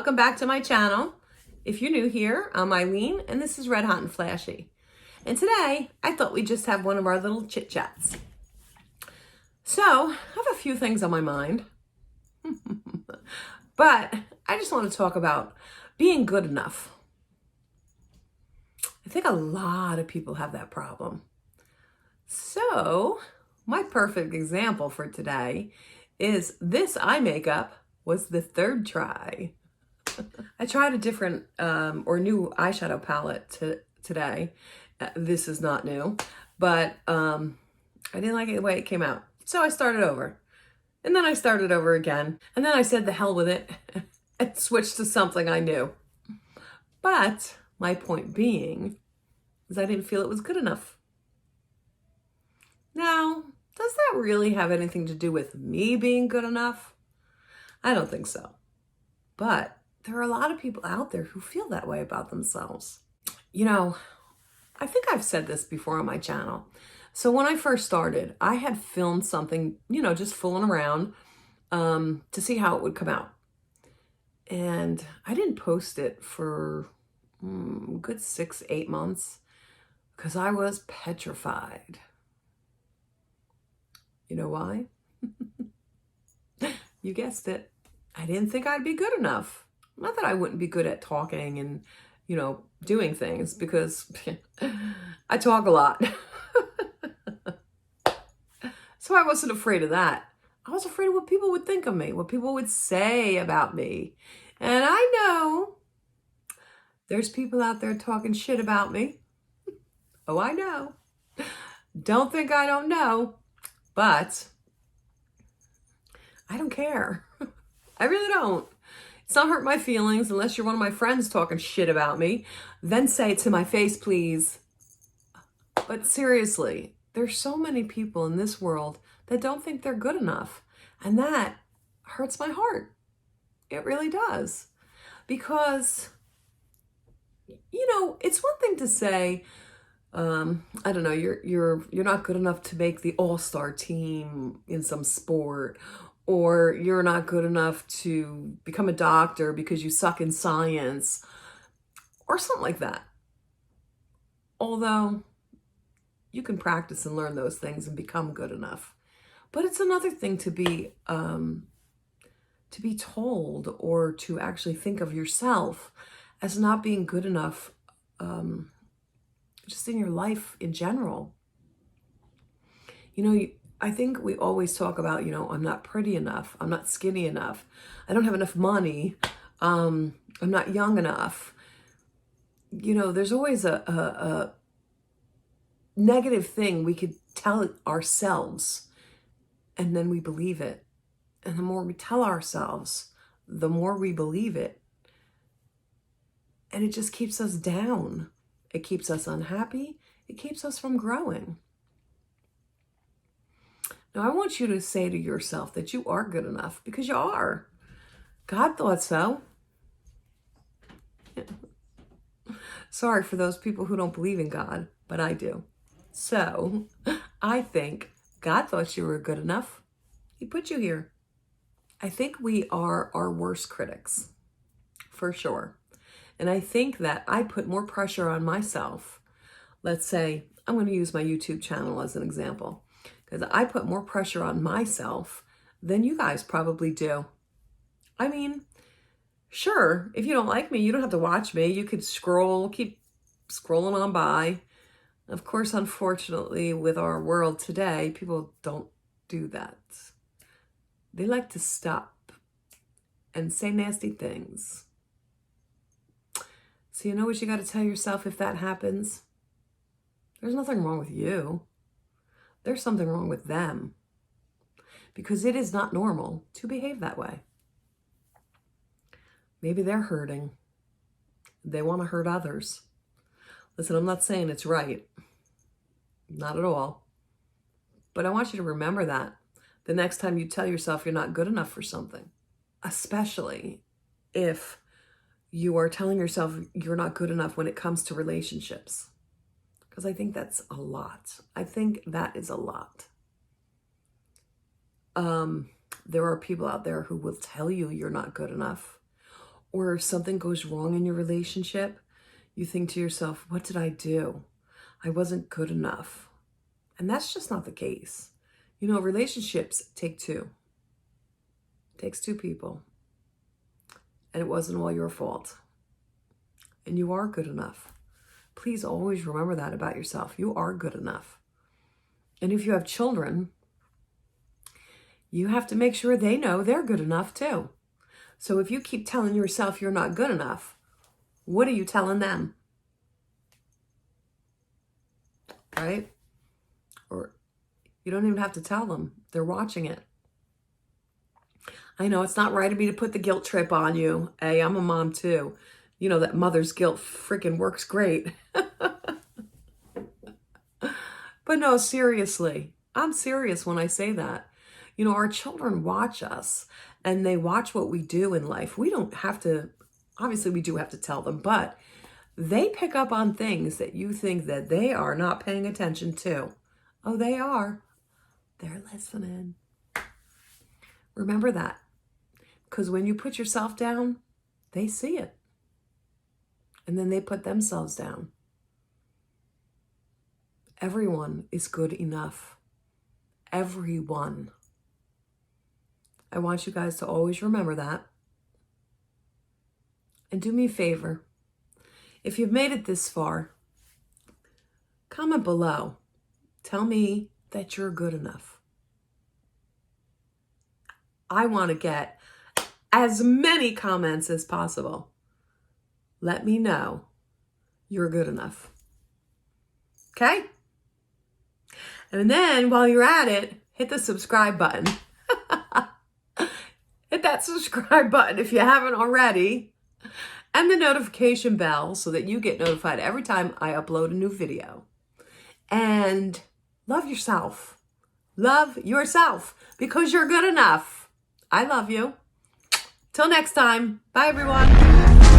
welcome back to my channel. If you're new here, I'm Eileen and this is Red Hot and Flashy. And today I thought we'd just have one of our little chit chats. So I have a few things on my mind, but I just want to talk about being good enough. I think a lot of people have that problem. So my perfect example for today is this eye makeup was the third try. I tried a different or new eyeshadow palette today. This is not new, but I didn't like it the way it came out. So I started over. And then I started over again. And then I said the hell with it and switched to something I knew. But my point being is I didn't feel it was good enough. Now, does that really have anything to do with me being good enough? I don't think so. But there are a lot of people out there who feel that way about themselves. You know, I think I've said this before on my channel. So when I first started, I had filmed something, just fooling around to see how it would come out. And I didn't post it for a good 6-8 months because I was petrified. You know why? You guessed it. I didn't think I'd be good enough. Not that I wouldn't be good at talking and, doing things, because I talk a lot. So I wasn't afraid of that. I was afraid of what people would think of me, what people would say about me. And I know there's people out there talking shit about me. Oh, I know. Don't think I don't know, but I don't care. I really don't. It's not hurt my feelings unless you're one of my friends talking shit about me. Then say it to my face, please. But seriously, there's so many people in this world that don't think they're good enough. And that hurts my heart. It really does. Because, it's one thing to say, I don't know, you're not good enough to make the all-star team in some sport, or you're not good enough to become a doctor because you suck in science, or something like that. Although you can practice and learn those things and become good enough. But it's another thing to be told, or to actually think of yourself as not being good enough, just in your life in general. I think we always talk about, I'm not pretty enough. I'm not skinny enough. I don't have enough money. I'm not young enough. There's always a negative thing we could tell ourselves, and then we believe it. And the more we tell ourselves, the more we believe it. And it just keeps us down. It keeps us unhappy. It keeps us from growing. Now, I want you to say to yourself that you are good enough, because you are. God thought so. Sorry for those people who don't believe in God, but I do. So I think God thought you were good enough. He put you here. I think we are our worst critics, for sure. And I think that I put more pressure on myself. Let's say, I'm going to use my YouTube channel as an example, because I put more pressure on myself than you guys probably do. I mean, sure, if you don't like me, you don't have to watch me. You could keep scrolling on by. Of course, unfortunately, with our world today, people don't do that. They like to stop and say nasty things. So you know what you got to tell yourself if that happens? There's nothing wrong with you. There's something wrong with them, because it is not normal to behave that way. Maybe they're hurting. They want to hurt others. Listen, I'm not saying it's right. Not at all. But I want you to remember that the next time you tell yourself you're not good enough for something, especially if you are telling yourself you're not good enough when it comes to relationships. Because I think that's a lot. I think that is a lot. There are people out there who will tell you you're not good enough, Or if something goes wrong in your relationship, you think to yourself, what did I do? I wasn't good enough. And that's just not the case. You know, relationships take two. It takes two people. And it wasn't all your fault. And you are good enough. Please always remember that about yourself. You are good enough. And if you have children, you have to make sure they know they're good enough too. So if you keep telling yourself you're not good enough, what are you telling them? Right? Or you don't even have to tell them. They're watching it. I know it's not right of me to put the guilt trip on you. Hey, I'm a mom too. You know that mother's guilt freaking works great. But no, seriously, I'm serious when I say that. You know, our children watch us and they watch what we do in life. We don't have to, obviously we do have to tell them, but they pick up on things that you think that they are not paying attention to. Oh, they are. They're listening. Remember that. Because when you put yourself down, they see it. And then they put themselves down. Everyone is good enough. Everyone. I want you guys to always remember that. And do me a favor. If you've made it this far, comment below. Tell me that you're good enough. I want to get as many comments as possible. Let me know you're good enough. Okay? And then while you're at it, hit the subscribe button. Hit that subscribe button if you haven't already. And the notification bell so that you get notified every time I upload a new video. And love yourself. Love yourself because you're good enough. I love you. Till next time. Bye, everyone.